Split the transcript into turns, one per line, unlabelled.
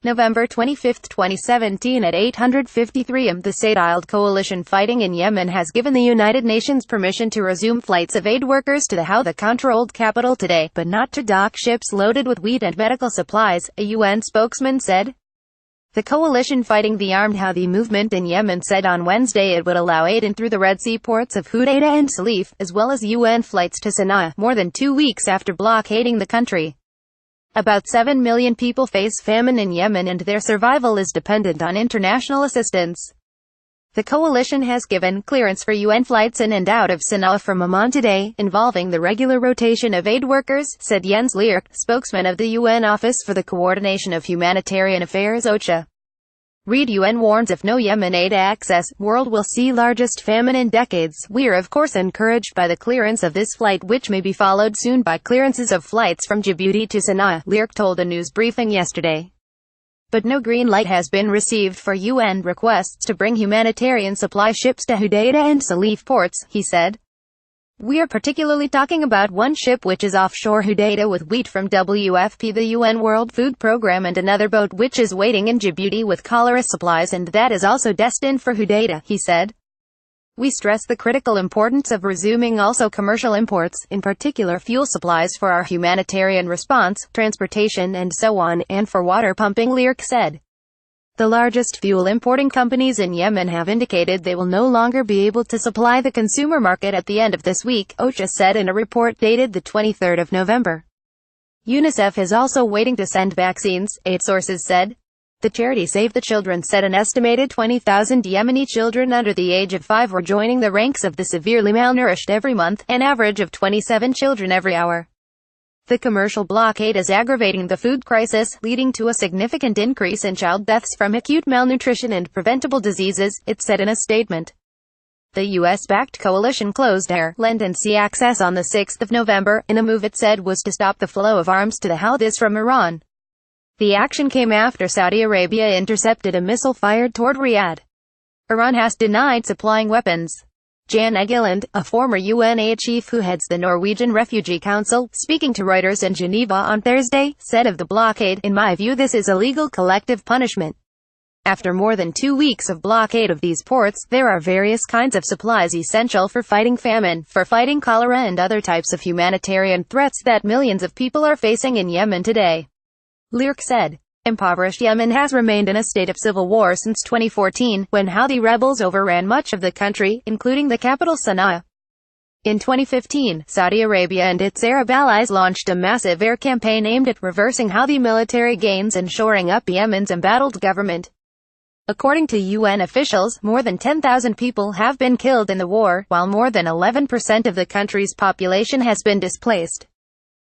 November 25, 2017 at 8:53 am. The Saudiled coalition fighting in Yemen has given the United Nations permission to resume flights of aid workers to the Houthi-controlled capital today, but not to dock ships loaded with wheat and medical supplies, a UN spokesman said. The coalition fighting the armed Houthi movement in Yemen said on Wednesday it would allow aid in through the Red Sea ports of Hudaydah and Salif, as well as UN flights to Sana'a, more than 2 weeks after blockading the country. About 7 million people face famine in Yemen and their survival is dependent on international assistance. The coalition has given clearance for UN flights in and out of Sana'a from Amman today, involving the regular rotation of aid workers, said Jens Leerk, spokesman of the UN Office for the Coordination of Humanitarian Affairs OCHA. Read UN warns if no Yemen aid access, world will see largest famine in decades. We're of course encouraged by the clearance of this flight, which may be followed soon by clearances of flights from Djibouti to Sana'a, Leerk told a news briefing yesterday. But no green light has been received for UN requests to bring humanitarian supply ships to Hudaydah and Salif ports, he said. We are particularly talking about one ship which is offshore Hudaydah with wheat from WFP, the UN World Food Programme, and another boat which is waiting in Djibouti with cholera supplies, and that is also destined for Hudaydah, he said. We stress the critical importance of resuming also commercial imports, in particular fuel supplies for our humanitarian response, transportation and so on, and for water pumping, Leerk said. The largest fuel importing companies in Yemen have indicated they will no longer be able to supply the consumer market at the end of this week, OCHA said in a report dated the 23rd of November. UNICEF is also waiting to send vaccines, aid sources said. The charity Save the Children said an estimated 20,000 Yemeni children under the age of 5 were joining the ranks of the severely malnourished every month, an average of 27 children every hour. The commercial blockade is aggravating the food crisis, leading to a significant increase in child deaths from acute malnutrition and preventable diseases, it said in a statement. The U.S.-backed coalition closed air, land and sea access on the 6th of November, in a move it said was to stop the flow of arms to the Houthis from Iran. The action came after Saudi Arabia intercepted a missile fired toward Riyadh. Iran has denied supplying weapons. Jan Egeland, a former UN aid chief who heads the Norwegian Refugee Council, speaking to Reuters in Geneva on Thursday, said of the blockade, "In my view this is a legal collective punishment. After more than 2 weeks of blockade of these ports, there are various kinds of supplies essential for fighting famine, for fighting cholera and other types of humanitarian threats that millions of people are facing in Yemen today," Leerk said. Impoverished Yemen has remained in a state of civil war since 2014, when Houthi rebels overran much of the country, including the capital Sana'a. In 2015, Saudi Arabia and its Arab allies launched a massive air campaign aimed at reversing Houthi military gains and shoring up Yemen's embattled government. According to UN officials, more than 10,000 people have been killed in the war, while more than 11% of the country's population has been displaced.